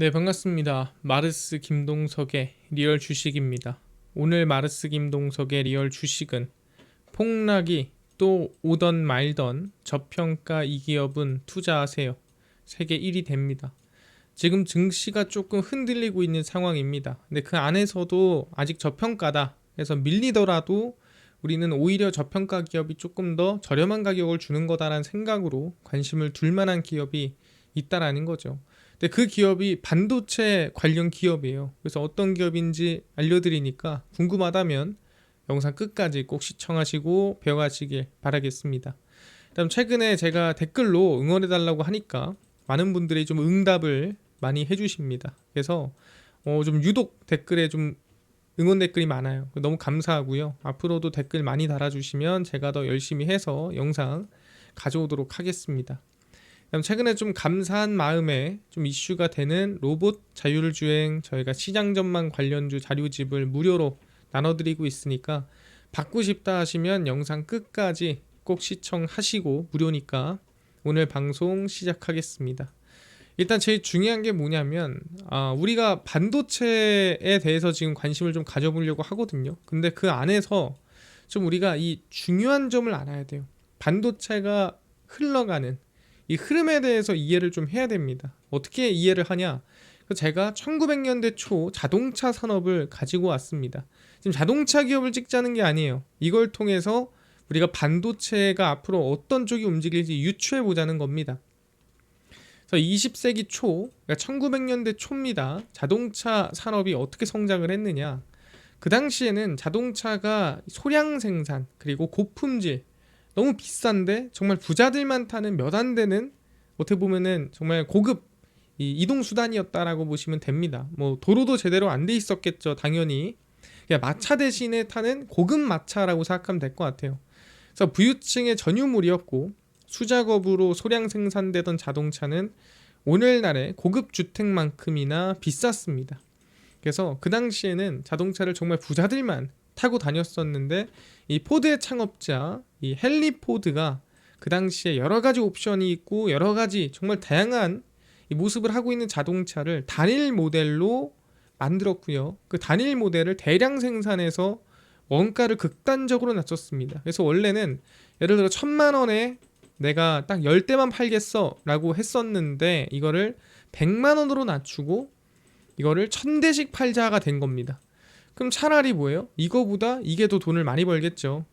네, 반갑습니다. 마르스 김동석의 리얼 주식입니다. 오늘 마르스 김동석의 리얼 주식은 폭락이 또 오던 말던 저평가 이 기업은 투자하세요. 세계 1위 됩니다. 지금 증시가 조금 흔들리고 있는 상황입니다. 근데 그 안에서도 아직 저평가다 해서 밀리더라도 우리는 오히려 저평가 기업이 조금 더 저렴한 가격을 주는 거다라는 생각으로 관심을 둘 만한 기업이 있다라는 거죠. 근데 그 기업이 반도체 관련 기업이에요. 그래서 어떤 기업인지 알려드리니까 궁금하다면 영상 끝까지 꼭 시청하시고 배워가시길 바라겠습니다. 그다음 최근에 제가 댓글로 응원해달라고 하니까 많은 분들이 좀 응답을 많이 해주십니다. 그래서 좀 유독 댓글에 좀 응원 댓글이 많아요. 너무 감사하고요. 앞으로도 댓글 많이 달아주시면 제가 더 열심히 해서 영상 가져오도록 하겠습니다. 그다음 최근에 좀 감사한 마음에 좀 이슈가 되는 로봇 자율주행 저희가 시장 전망 관련주 자료집을 무료로 나눠드리고 있으니까 받고 싶다 하시면 영상 끝까지 꼭 시청하시고 무료니까 오늘 방송 시작하겠습니다. 일단 제일 중요한 게 뭐냐면 우리가 반도체에 대해서 지금 관심을 좀 가져보려고 하거든요. 근데 그 안에서 좀 우리가 이 중요한 점을 알아야 돼요. 반도체가 흘러가는 이 흐름에 대해서 이해를 좀 해야 됩니다. 어떻게 이해를 하냐? 제가 1900년대 초 자동차 산업을 가지고 왔습니다. 지금 자동차 기업을 찍자는 게 아니에요. 이걸 통해서 우리가 반도체가 앞으로 어떤 쪽이 움직일지 유추해 보자는 겁니다. 그래서 20세기 초, 그러니까 1900년대 초입니다. 자동차 산업이 어떻게 성장을 했느냐? 그 당시에는 자동차가 소량 생산 그리고 고품질 너무 비싼데 정말 부자들만 타는 몇 안 되는 어떻게 보면은 정말 고급 이동 수단이었다라고 보시면 됩니다. 뭐 도로도 제대로 안 돼 있었겠죠, 당연히. 그냥 마차 대신에 타는 고급 마차라고 생각하면 될 것 같아요. 그래서 부유층의 전유물이었고 수작업으로 소량 생산되던 자동차는 오늘날의 고급 주택만큼이나 비쌌습니다. 그래서 그 당시에는 자동차를 정말 부자들만 타고 다녔었는데 이 포드의 창업자 이 헨리 포드가 그 당시에 여러 가지 옵션이 있고 여러 가지 정말 다양한 이 모습을 하고 있는 자동차를 단일 모델로 만들었고요. 그 단일 모델을 대량 생산해서 원가를 극단적으로 낮췄습니다. 그래서 원래는 예를 들어 1000만 원에 내가 딱 10대만 팔겠어 라고 했었는데 이거를 100만 원으로 낮추고 이거를 1000대씩 팔자가 된 겁니다. 그럼 차라리 뭐예요? 이거보다 이게 더 돈을 많이 벌겠죠.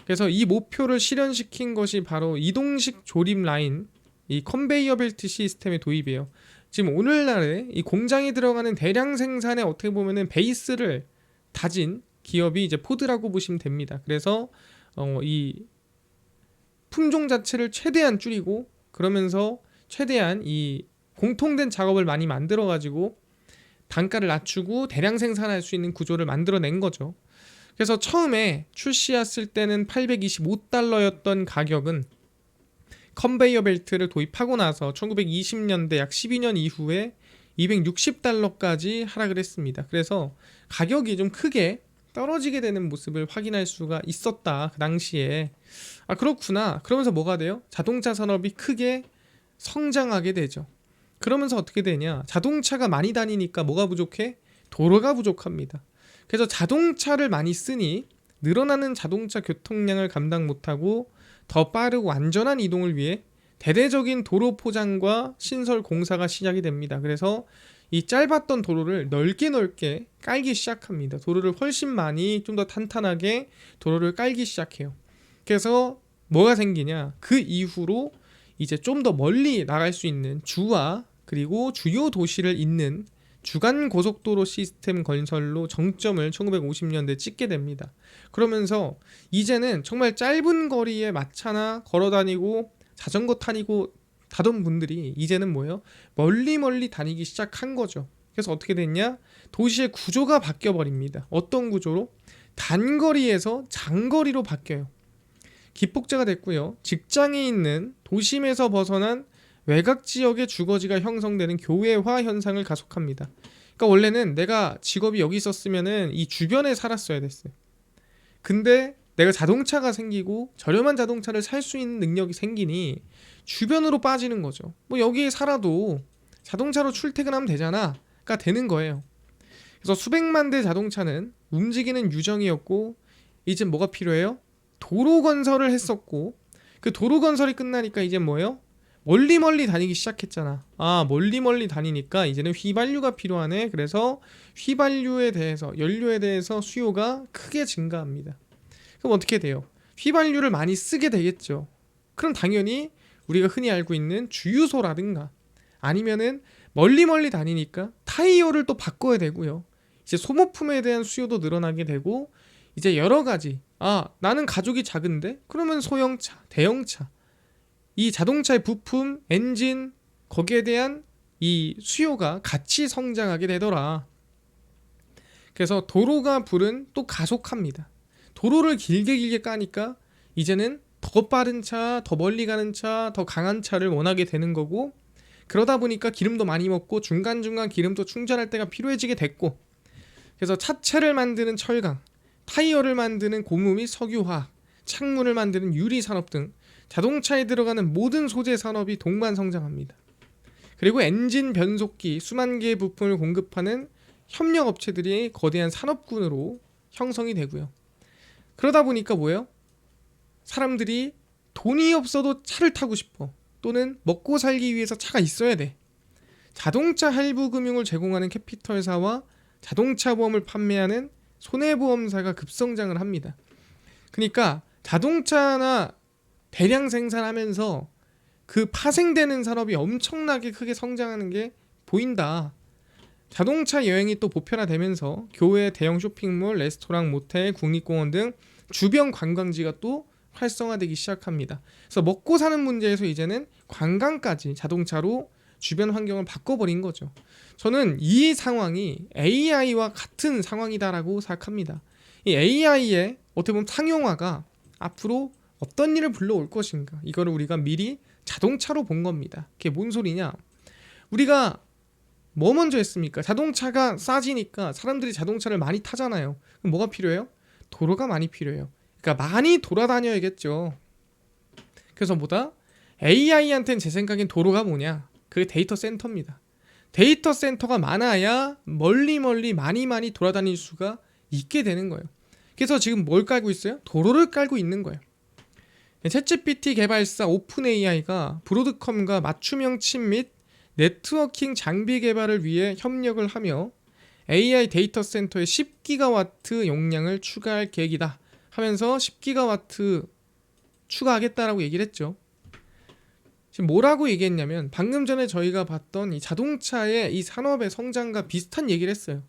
그래서 이 목표를 실현시킨 것이 바로 이동식 조립 라인, 이 컨베이어 벨트 시스템의 도입이에요. 지금 오늘날에 이 공장에 들어가는 대량 생산에 어떻게 보면은 베이스를 다진 기업이 이제 포드라고 보시면 됩니다. 그래서 이 품종 자체를 최대한 줄이고 그러면서 최대한 이 공통된 작업을 많이 만들어 가지고 단가를 낮추고 대량 생산할 수 있는 구조를 만들어낸 거죠. 그래서 처음에 출시했을 때는 825달러였던 가격은 컨베이어 벨트를 도입하고 나서 1920년대 약 12년 이후에 260달러까지 하락을 했습니다. 그래서 가격이 좀 크게 떨어지게 되는 모습을 확인할 수가 있었다. 그 당시에. 그렇구나. 그러면서 뭐가 돼요? 자동차 산업이 크게 성장하게 되죠. 그러면서 어떻게 되냐? 자동차가 많이 다니니까 뭐가 부족해? 도로가 부족합니다. 그래서 자동차를 많이 쓰니 늘어나는 자동차 교통량을 감당 못하고 더 빠르고 안전한 이동을 위해 대대적인 도로 포장과 신설 공사가 시작이 됩니다. 그래서 이 짧았던 도로를 넓게 깔기 시작합니다. 도로를 훨씬 많이 좀 더 탄탄하게 도로를 깔기 시작해요. 그래서 뭐가 생기냐? 그 이후로 이제 좀 더 멀리 나갈 수 있는 주와 그리고 주요 도시를 잇는 주간 고속도로 시스템 건설로 정점을 1950년대 찍게 됩니다. 그러면서 이제는 정말 짧은 거리에 마차나 걸어다니고 자전거 타고 다던 분들이 이제는 뭐예요? 멀리 다니기 시작한 거죠. 그래서 어떻게 됐냐? 도시의 구조가 바뀌어 버립니다. 어떤 구조로? 단거리에서 장거리로 바뀌어요. 기폭제가 됐고요. 직장이 있는 도심에서 벗어난 외곽 지역의 주거지가 형성되는 교외화 현상을 가속합니다. 그러니까 원래는 내가 직업이 여기 있었으면은 이 주변에 살았어야 됐어요. 근데 내가 자동차가 생기고 저렴한 자동차를 살 수 있는 능력이 생기니 주변으로 빠지는 거죠. 뭐 여기에 살아도 자동차로 출퇴근하면 되잖아가 되는 거예요. 그래서 수백만 대 자동차는 움직이는 유정이었고 이제 뭐가 필요해요? 도로 건설을 했었고 그 도로 건설이 끝나니까 이제 뭐예요? 멀리 다니기 시작했잖아. 멀리 다니니까 이제는 휘발유가 필요하네. 그래서 휘발유에 대해서 연료에 대해서 수요가 크게 증가합니다. 그럼 어떻게 돼요? 휘발유를 많이 쓰게 되겠죠. 그럼 당연히 우리가 흔히 알고 있는 주유소라든가 아니면은 멀리 다니니까 타이어를 또 바꿔야 되고요. 이제 소모품에 대한 수요도 늘어나게 되고 이제 여러 가지 나는 가족이 작은데 그러면 소형차, 대형차 이 자동차의 부품, 엔진 거기에 대한 이 수요가 같이 성장하게 되더라. 그래서 도로가 불은 또 가속합니다. 도로를 길게 까니까 이제는 더 빠른 차, 더 멀리 가는 차, 더 강한 차를 원하게 되는 거고 그러다 보니까 기름도 많이 먹고 중간중간 기름도 충전할 때가 필요해지게 됐고 그래서 차체를 만드는 철강, 타이어를 만드는 고무 및 석유화학, 창문을 만드는 유리산업 등 자동차에 들어가는 모든 소재 산업이 동반 성장합니다. 그리고 엔진, 변속기, 수만 개의 부품을 공급하는 협력업체들이 거대한 산업군으로 형성이 되고요. 그러다 보니까 뭐예요? 사람들이 돈이 없어도 차를 타고 싶어. 또는 먹고 살기 위해서 차가 있어야 돼. 자동차 할부 금융을 제공하는 캐피털사와 자동차 보험을 판매하는 손해보험사가 급성장을 합니다. 그러니까 자동차나 대량 생산하면서 그 파생되는 산업이 엄청나게 크게 성장하는 게 보인다. 자동차 여행이 또 보편화되면서 교회, 대형 쇼핑몰, 레스토랑, 모텔, 국립공원 등 주변 관광지가 또 활성화되기 시작합니다. 그래서 먹고 사는 문제에서 이제는 관광까지 자동차로 주변 환경을 바꿔버린 거죠. 저는 이 상황이 AI와 같은 상황이다라고 생각합니다. 이 AI의 어떻게 보면 상용화가 앞으로 어떤 일을 불러올 것인가 이거를 우리가 미리 자동차로 본 겁니다. 그게 뭔 소리냐? 우리가 뭐 먼저 했습니까? 자동차가 싸지니까 사람들이 자동차를 많이 타잖아요. 그럼 뭐가 필요해요? 도로가 많이 필요해요. 그러니까 많이 돌아다녀야겠죠. 그래서 뭐다? AI한테는 제 생각엔 도로가 뭐냐? 그게 데이터 센터입니다. 데이터 센터가 많아야 멀리 많이 돌아다닐 수가 있게 되는 거예요. 그래서 지금 뭘 깔고 있어요? 도로를 깔고 있는 거예요. 챗GPT 개발사 오픈AI가 브로드컴과 맞춤형 칩 및 네트워킹 장비 개발을 위해 협력을 하며 AI 데이터 센터에 10기가와트 용량을 추가할 계획이다 하면서 10기가와트 추가하겠다라고 얘기를 했죠. 지금 뭐라고 얘기했냐면 방금 전에 저희가 봤던 이 자동차의 이 산업의 성장과 비슷한 얘기를 했어요.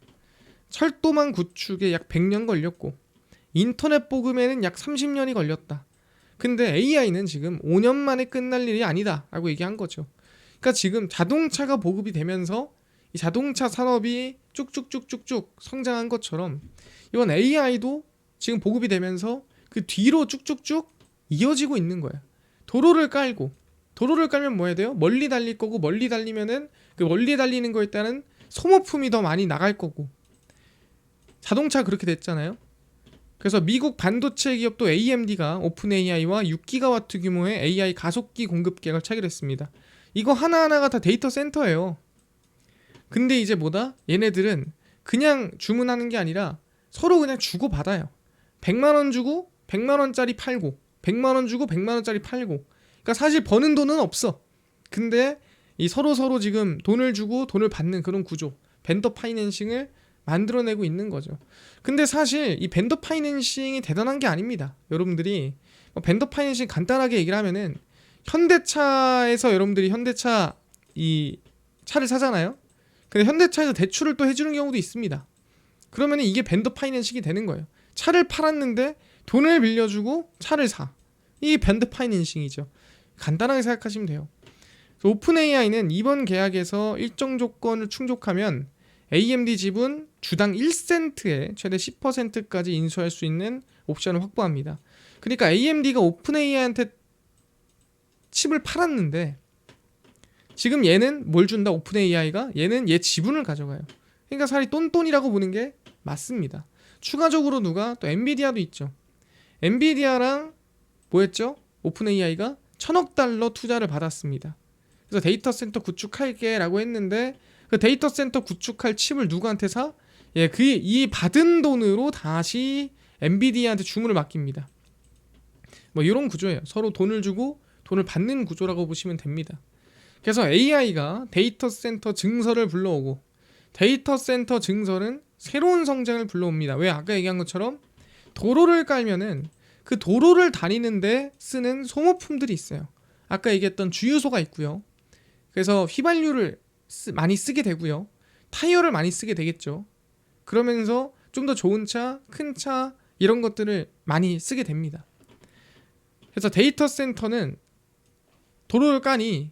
철도망 구축에 약 100년 걸렸고 인터넷 보급에는 약 30년이 걸렸다. 근데 AI는 지금 5년 만에 끝날 일이 아니다 라고 얘기한 거죠. 그러니까 지금 자동차가 보급이 되면서 이 자동차 산업이 쭉쭉쭉 성장한 것처럼 이번 AI도 지금 보급이 되면서 그 뒤로 쭉쭉쭉 이어지고 있는 거예요. 도로를 깔면 뭐 해야 돼요? 멀리 달릴 거고 멀리 달리면은 그 멀리 달리는 거에 따른 소모품이 더 많이 나갈 거고 자동차 그렇게 됐잖아요. 그래서 미국 반도체 기업도 AMD가 오픈AI와 6기가와트 규모의 AI 가속기 공급 계약을 체결했습니다. 이거 하나하나가 다 데이터 센터예요. 근데 이제 뭐다? 얘네들은 그냥 주문하는 게 아니라 서로 그냥 주고받아요. 100만원 주고 100만원짜리 팔고 100만원 주고 100만원짜리 팔고 그러니까 사실 버는 돈은 없어. 근데 이 서로 지금 돈을 주고 돈을 받는 그런 구조 벤더 파이낸싱을 만들어내고 있는 거죠. 근데 사실 이 벤더 파이낸싱이 대단한 게 아닙니다. 여러분들이 벤더 파이낸싱 간단하게 얘기를 하면은 현대차에서 여러분들이 현대차 이 차를 사잖아요. 근데 현대차에서 대출을 또 해주는 경우도 있습니다. 그러면 이게 벤더 파이낸싱이 되는 거예요. 차를 팔았는데 돈을 빌려주고 차를 사. 이게 벤더 파이낸싱이죠. 간단하게 생각하시면 돼요. 오픈 AI는 이번 계약에서 일정 조건을 충족하면 AMD 지분 주당 1센트에 최대 10%까지 인수할 수 있는 옵션을 확보합니다. 그러니까 AMD가 오픈 AI한테 칩을 팔았는데 지금 얘는 뭘 준다? 오픈 AI가 얘는 얘 지분을 가져가요. 그러니까 사실 똔똔이라고 보는 게 맞습니다. 추가적으로 누가 또 엔비디아도 있죠. 엔비디아랑 뭐였죠? 오픈 AI가 $1,000억 투자를 받았습니다. 그래서 데이터 센터 구축할게 라고 했는데 그 데이터 센터 구축할 칩을 누구한테 사? 예, 이 받은 돈으로 다시 엔비디아한테 주문을 맡깁니다. 뭐 이런 구조예요. 서로 돈을 주고 돈을 받는 구조라고 보시면 됩니다. 그래서 AI가 데이터 센터 증설을 불러오고 데이터 센터 증설은 새로운 성장을 불러옵니다. 왜? 아까 얘기한 것처럼 도로를 깔면은 그 도로를 다니는데 쓰는 소모품들이 있어요. 아까 얘기했던 주유소가 있고요. 그래서 휘발유를 많이 쓰게 되고요. 타이어를 많이 쓰게 되겠죠. 그러면서 좀 더 좋은 차, 큰 차 이런 것들을 많이 쓰게 됩니다. 그래서 데이터 센터는 도로를 까니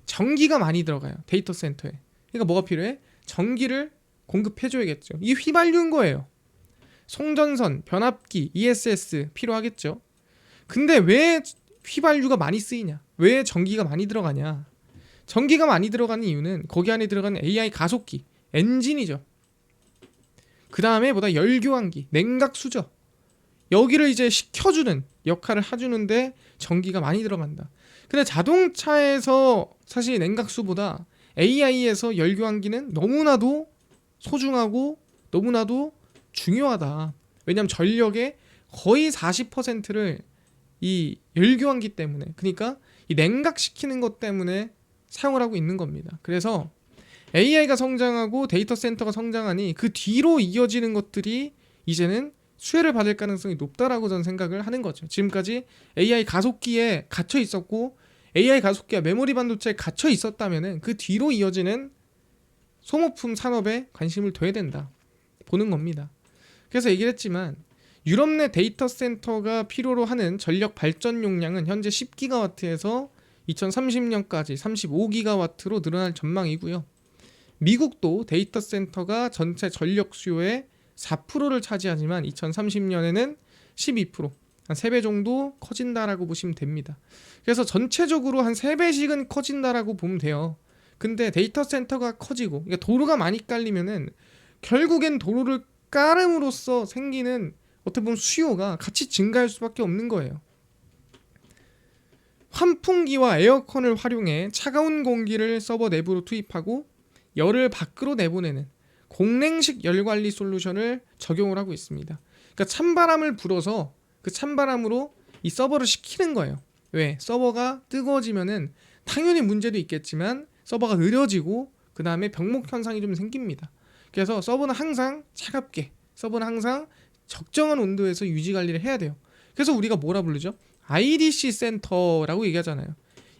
전기가 많이 들어가요. 데이터 센터에. 그러니까 뭐가 필요해? 전기를 공급해줘야겠죠. 이게 휘발유인 거예요. 송전선, 변압기, ESS 필요하겠죠. 근데 왜 휘발유가 많이 쓰이냐? 왜 전기가 많이 들어가냐? 전기가 많이 들어가는 이유는 거기 안에 들어가는 AI 가속기, 엔진이죠. 그 다음에 보다 열교환기, 냉각수죠. 여기를 이제 식혀주는 역할을 해주는데 전기가 많이 들어간다. 근데 자동차에서 사실 냉각수보다 AI에서 열교환기는 너무나도 소중하고 너무나도 중요하다. 왜냐하면 전력의 거의 40%를 이 열교환기 때문에, 그러니까 이 냉각시키는 것 때문에 사용을 하고 있는 겁니다. 그래서 AI가 성장하고 데이터 센터가 성장하니 그 뒤로 이어지는 것들이 이제는 수혜를 받을 가능성이 높다라고 저는 생각을 하는 거죠. 지금까지 AI 가속기에 갇혀 있었고 AI 가속기와 메모리 반도체에 갇혀 있었다면은 그 뒤로 이어지는 소모품 산업에 관심을 둬야 된다 보는 겁니다. 그래서 얘기를 했지만 유럽 내 데이터 센터가 필요로 하는 전력 발전 용량은 현재 10기가와트에서 2030년까지 35기가와트로 늘어날 전망이고요. 미국도 데이터 센터가 전체 전력 수요의 4%를 차지하지만 2030년에는 12%, 한 3배 정도 커진다라고 보시면 됩니다. 그래서 전체적으로 한 3배씩은 커진다라고 보면 돼요. 근데 데이터 센터가 커지고, 그러니까 도로가 많이 깔리면은 결국엔 도로를 깔음으로써 생기는 어떻게 보면 수요가 같이 증가할 수밖에 없는 거예요. 환풍기와 에어컨을 활용해 차가운 공기를 서버 내부로 투입하고 열을 밖으로 내보내는 공냉식 열관리 솔루션을 적용을 하고 있습니다. 그러니까 찬바람을 불어서 그 찬바람으로 이 서버를 식히는 거예요. 왜? 서버가 뜨거워지면은 당연히 문제도 있겠지만 서버가 느려지고 그 다음에 병목 현상이 좀 생깁니다. 그래서 서버는 항상 차갑게, 서버는 항상 적정한 온도에서 유지 관리를 해야 돼요. 그래서 우리가 뭐라 부르죠? IDC 센터라고 얘기하잖아요.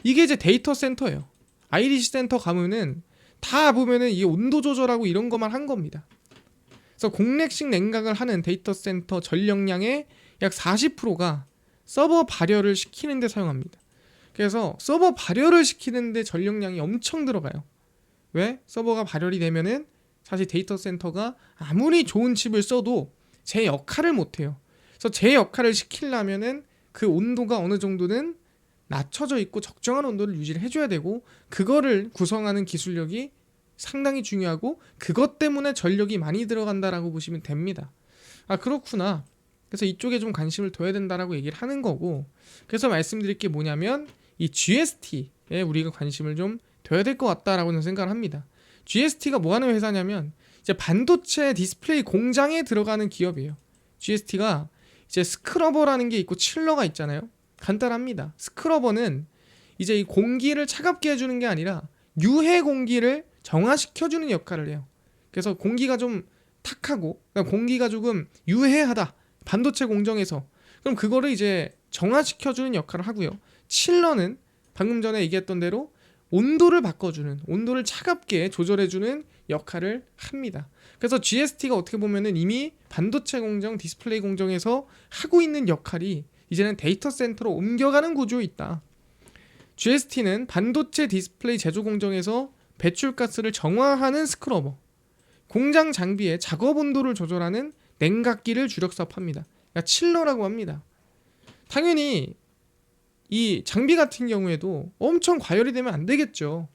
이게 이제 데이터 센터예요. IDC 센터 가면은 다 보면은 이게 온도 조절하고 이런 것만 한 겁니다. 그래서 공냉식 냉각을 하는 데이터 센터 전력량의 약 40%가 서버 발열을 시키는 데 사용합니다. 그래서 서버 발열을 시키는 데 전력량이 엄청 들어가요. 왜? 서버가 발열이 되면은 사실 데이터 센터가 아무리 좋은 칩을 써도 제 역할을 못 해요. 그래서 제 역할을 시키려면은 그 온도가 어느 정도는 낮춰져 있고 적정한 온도를 유지를 해줘야 되고, 그거를 구성하는 기술력이 상당히 중요하고 그것 때문에 전력이 많이 들어간다라고 보시면 됩니다. 아, 그렇구나. 그래서 이쪽에 좀 관심을 둬야 된다라고 얘기를 하는 거고, 그래서 말씀드릴 게 뭐냐면 이 GST에 우리가 관심을 좀 둬야 될 것 같다라고 생각을 합니다. GST가 뭐 하는 회사냐면 이제 반도체 디스플레이 공장에 들어가는 기업이에요. GST가 이제 스크러버라는 게 있고 칠러가 있잖아요. 간단합니다. 스크러버는 이제 이 공기를 차갑게 해주는 게 아니라 유해 공기를 정화시켜주는 역할을 해요. 그래서 공기가 좀 탁하고, 그러니까 공기가 조금 유해하다, 반도체 공정에서, 그럼 그거를 이제 정화시켜주는 역할을 하고요. 칠러는 방금 전에 얘기했던 대로 온도를 바꿔주는, 온도를 차갑게 조절해주는 역할을 합니다. 그래서 GST가 어떻게 보면은 이미 반도체 공정, 디스플레이 공정에서 하고 있는 역할이 이제는 데이터 센터로 옮겨가는 구조에 있다. GST는 반도체 디스플레이 제조 공정에서 배출가스를 정화하는 스크러버, 공장 장비의 작업 온도를 조절하는 냉각기를 주력 사업합니다. 그러니까 칠러라고 합니다. 당연히 이 장비 같은 경우에도 엄청 과열이 되면 안 되겠죠.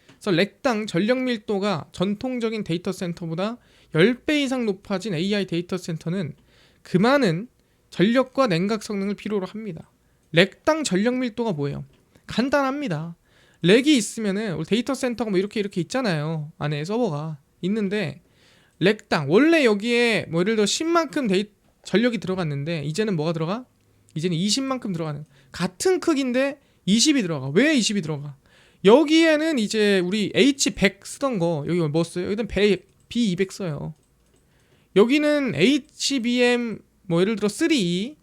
그래서 렉당 전력 밀도가 전통적인 데이터 센터보다 10배 이상 높아진 AI 데이터 센터는 그 많은 전력과 냉각 성능을 필요로 합니다. 렉당 전력 밀도가 뭐예요? 간단합니다. 렉이 있으면은 우리 데이터 센터가 뭐 이렇게 있잖아요. 안에 서버가 있는데 렉당 원래 여기에 뭐 예를 들어 10만큼 전력이 들어갔는데 이제는 뭐가 들어가? 이제는 20만큼 들어가는 같은 크기인데 20이 들어가. 왜 20이 들어가? 여기에는 이제 우리 H100 쓰던 거 여기 뭐 써요? 여기는 B200 써요. 여기는 HBM 뭐 예를 들어 3E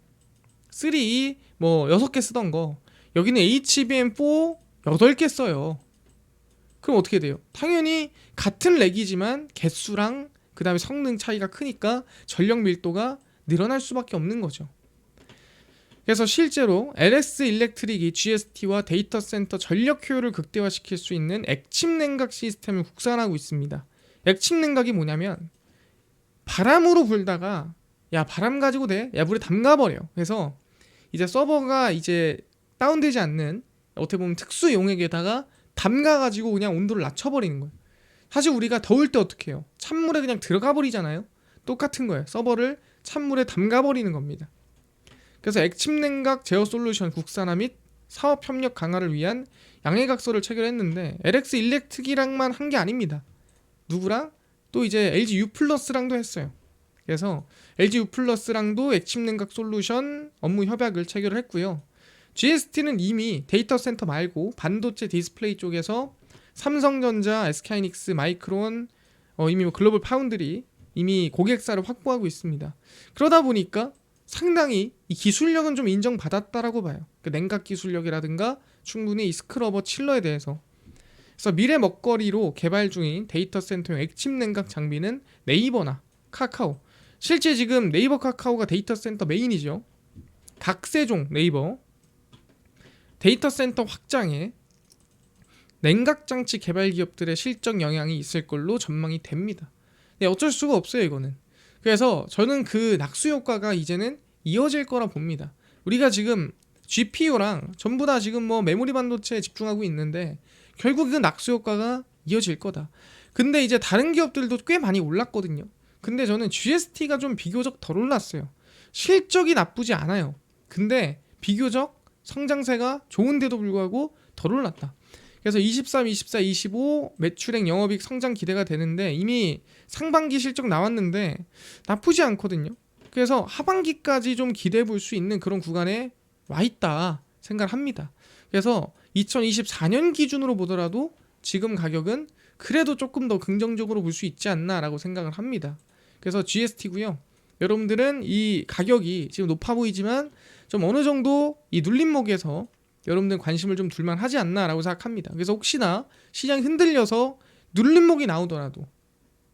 뭐 6개 쓰던 거 여기는 HBM4 8개 써요. 그럼 어떻게 돼요? 당연히 같은 렉이지만 개수랑 그 다음에 성능 차이가 크니까 전력 밀도가 늘어날 수밖에 없는 거죠. 그래서 실제로 LS 일렉트릭이 GST와 데이터 센터 전력 효율을 극대화시킬 수 있는 액침 냉각 시스템을 국산하고 있습니다. 액침 냉각이 뭐냐면 바람으로 불다가 야 바람 가지고 돼? 야 물에 담가버려. 그래서 이제 서버가 이제 다운되지 않는 어떻게 보면 특수 용액에다가 담가가지고 그냥 온도를 낮춰버리는 거예요. 사실 우리가 더울 때 어떻게 해요? 찬물에 그냥 들어가 버리잖아요. 똑같은 거예요. 서버를 찬물에 담가버리는 겁니다. 그래서 액침 냉각 제어 솔루션 국산화 및 사업 협력 강화를 위한 양해각서를 체결했는데 LX 일렉트릭이랑만 한 게 아닙니다. 누구랑? 또 이제 LG U+랑도 했어요. 그래서 LG U+랑도 액침 냉각 솔루션 업무 협약을 체결을 했고요. GST는 이미 데이터 센터 말고 반도체 디스플레이 쪽에서 삼성전자, SK하이닉스, 마이크론, 이미 뭐 글로벌 파운드리 이미 고객사를 확보하고 있습니다. 그러다 보니까 상당히 이 기술력은 좀 인정받았다라고 봐요. 그 냉각 기술력이라든가 충분히 이 스크러버 칠러에 대해서. 그래서 미래 먹거리로 개발 중인 데이터 센터용 액침 냉각 장비는 네이버나 카카오. 실제 지금 네이버 카카오가 데이터 센터 메인이죠. 각세종 네이버 데이터 센터 확장에 냉각 장치 개발 기업들의 실적 영향이 있을 걸로 전망이 됩니다. 네, 어쩔 수가 없어요 이거는. 그래서 저는 그 낙수 효과가 이제는 이어질 거라 봅니다. 우리가 지금 GPU랑 전부 다 지금 뭐 메모리 반도체에 집중하고 있는데 결국 그 낙수 효과가 이어질 거다. 근데 이제 다른 기업들도 꽤 많이 올랐거든요. 근데 저는 GST가 좀 비교적 덜 올랐어요. 실적이 나쁘지 않아요. 근데 비교적 성장세가 좋은데도 불구하고 덜 올랐다. 그래서 23, 24, 25 매출액 영업이익 성장 기대가 되는데 이미 상반기 실적 나왔는데 나쁘지 않거든요. 그래서 하반기까지 좀 기대해 볼 수 있는 그런 구간에 와 있다 생각을 합니다. 그래서 2024년 기준으로 보더라도 지금 가격은 그래도 조금 더 긍정적으로 볼 수 있지 않나라고 생각을 합니다. 그래서 GST고요. 여러분들은 이 가격이 지금 높아 보이지만 좀 어느 정도 이 눌림목에서 여러분들 관심을 좀 둘만 하지 않나라고 생각합니다. 그래서 혹시나 시장이 흔들려서 눌림목이 나오더라도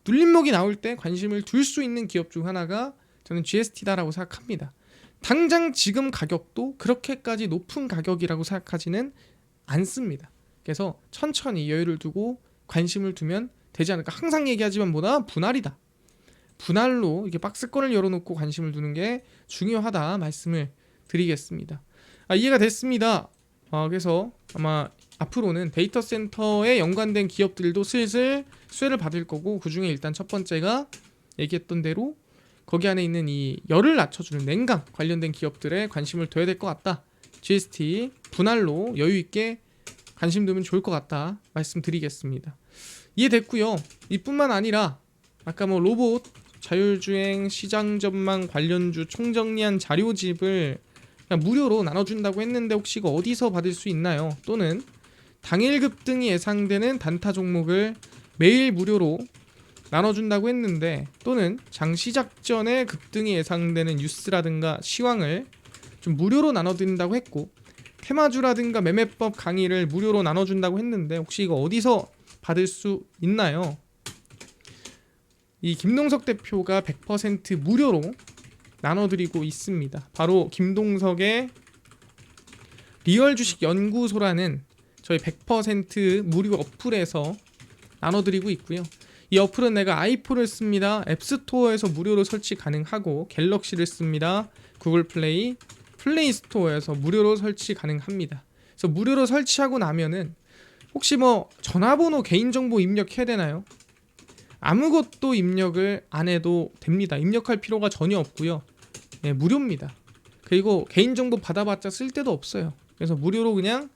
눌림목이 나올 때 관심을 둘 수 있는 기업 중 하나가 저는 GST다라고 생각합니다. 당장 지금 가격도 그렇게까지 높은 가격이라고 생각하지는 않습니다. 그래서 천천히 여유를 두고 관심을 두면 되지 않을까. 항상 얘기하지만 뭐다? 분할이다. 분할로 이렇게 박스권을 열어놓고 관심을 두는 게 중요하다 말씀을 드리겠습니다. 이해가 됐습니다. 그래서 아마 앞으로는 데이터 센터에 연관된 기업들도 슬슬 수혜를 받을 거고 그 중에 일단 첫 번째가 얘기했던 대로 거기 안에 있는 이 열을 낮춰주는 냉각 관련된 기업들에 관심을 둬야 될 것 같다. GST 분할로 여유 있게 관심 두면 좋을 것 같다 말씀드리겠습니다. 이해됐고요. 이뿐만 아니라 아까 뭐 로봇 자율주행 시장 전망 관련주 총정리한 자료집을 그냥 무료로 나눠준다고 했는데 혹시 이거 어디서 받을 수 있나요? 또는 당일 급등이 예상되는 단타 종목을 매일 무료로 나눠준다고 했는데 또는 장 시작 전에 급등이 예상되는 뉴스라든가 시황을 좀 무료로 나눠드린다고 했고 테마주라든가 매매법 강의를 무료로 나눠준다고 했는데 혹시 이거 어디서 받을 수 있나요? 이 김동석 대표가 100% 무료로 나눠드리고 있습니다. 바로 김동석의 리얼 주식 연구소라는 저희 100% 무료 어플에서 나눠드리고 있고요. 이 어플은 내가 아이폰을 씁니다. 앱스토어에서 무료로 설치 가능하고 갤럭시를 씁니다. 구글 플레이, 플레이 스토어에서 무료로 설치 가능합니다. 그래서 무료로 설치하고 나면은 혹시 뭐 전화번호 개인정보 입력해야 되나요? 아무것도 입력을 안 해도 됩니다. 입력할 필요가 전혀 없고요. 네, 무료입니다. 그리고 개인정보 받아봤자 쓸데도 없어요. 그래서 무료로 그냥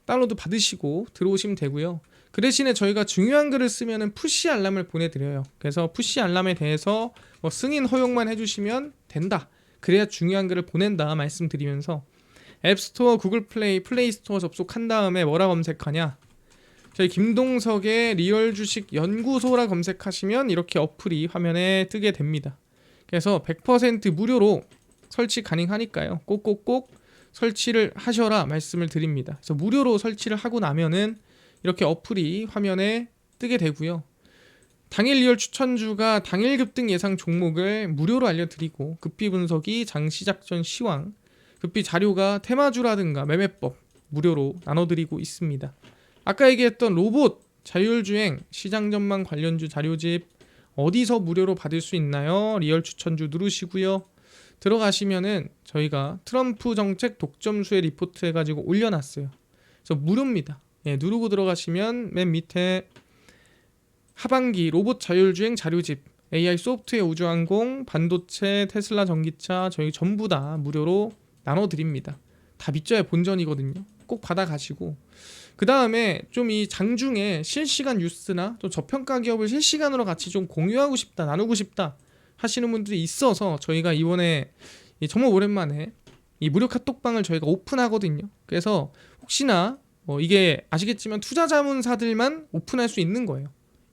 다운로드 받으시고 들어오시면 되고요. 그 대신에 저희가 중요한 글을 쓰면은 푸시 알람을 보내드려요. 그래서 푸시 알람에 대해서 뭐 승인 허용만 해주시면 된다. 그래야 중요한 글을 보낸다 말씀드리면서 앱스토어, 구글 플레이, 플레이스토어 접속한 다음에 뭐라 검색하냐? 저희 김동석의 리얼 주식 연구소라 검색하시면 이렇게 어플이 화면에 뜨게 됩니다. 그래서 100% 무료로 설치 가능하니까요. 꼭꼭꼭 설치를 하셔라 말씀을 드립니다. 그래서 무료로 설치를 하고 나면은 이렇게 어플이 화면에 뜨게 되고요. 당일 리얼 추천주가 당일 급등 예상 종목을 무료로 알려드리고 급비 분석이 장시작전 시황, 급비 자료가 테마주라든가 매매법 무료로 나눠드리고 있습니다. 아까 얘기했던 로봇, 자율주행, 시장 전망 관련주 자료집 어디서 무료로 받을 수 있나요? 리얼 추천주 누르시고요. 들어가시면은 저희가 트럼프 정책 독점수의 리포트 해가지고 올려놨어요. 그래서 무료입니다. 예, 누르고 들어가시면 맨 밑에 하반기 로봇 자율주행 자료집, AI 소프트웨어 우주항공, 반도체, 테슬라 전기차 저희 전부 다 무료로 나눠드립니다. 다 믿져야 본전이거든요. 꼭 받아가시고 그 다음에 좀 이 장중에 실시간 뉴스나 또 저평가 기업을 실시간으로 같이 좀 공유하고 싶다, 나누고 싶다 하시는 분들이 있어서 저희가 이번에 정말 오랜만에 이 무료 카톡방을 저희가 오픈하거든요. 그래서 혹시나 이게 아시겠지만 투자자문사들만 오픈할 수 있는 거예요.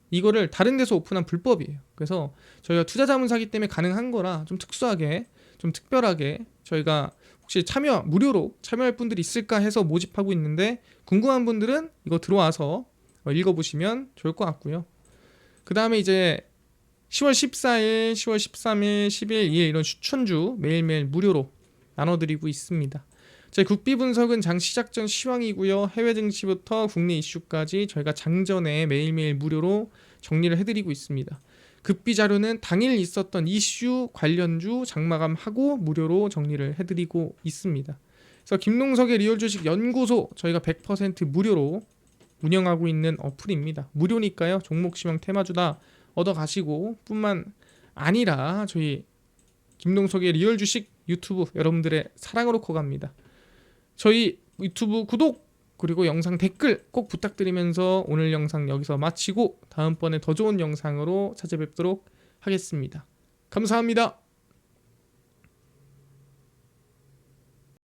이거를 다른 데서 오픈한 불법이에요. 그래서 저희가 투자자문사기 때문에 가능한 거라 좀 특수하게, 좀 특별하게 저희가 혹시 무료로 참여할 분들이 있을까 해서 모집하고 있는데 궁금한 분들은 이거 들어와서 읽어보시면 좋을 것 같고요. 그 다음에 이제 10월 14일, 10월 13일, 10일, 2일 이런 추천주 매일매일 무료로 나눠드리고 있습니다. 저희 국비 분석은 장 시작 전 시황이고요. 해외 증시부터 국내 이슈까지 저희가 장전에 매일매일 무료로 정리를 해드리고 있습니다. 급비 자료는 당일 있었던 이슈 관련주 장마감하고 무료로 정리를 해드리고 있습니다. 그래서 김동석의 리얼 주식 연구소 저희가 100% 무료로 운영하고 있는 어플입니다. 무료니까요. 종목 시황 테마주다 얻어가시고 뿐만 아니라 저희 김동석의 리얼 주식 유튜브 여러분들의 사랑으로 커갑니다. 저희 유튜브 구독 그리고 영상 댓글 꼭 부탁드리면서 오늘 영상 여기서 마치고 다음번에 더 좋은 영상으로 찾아뵙도록 하겠습니다. 감사합니다.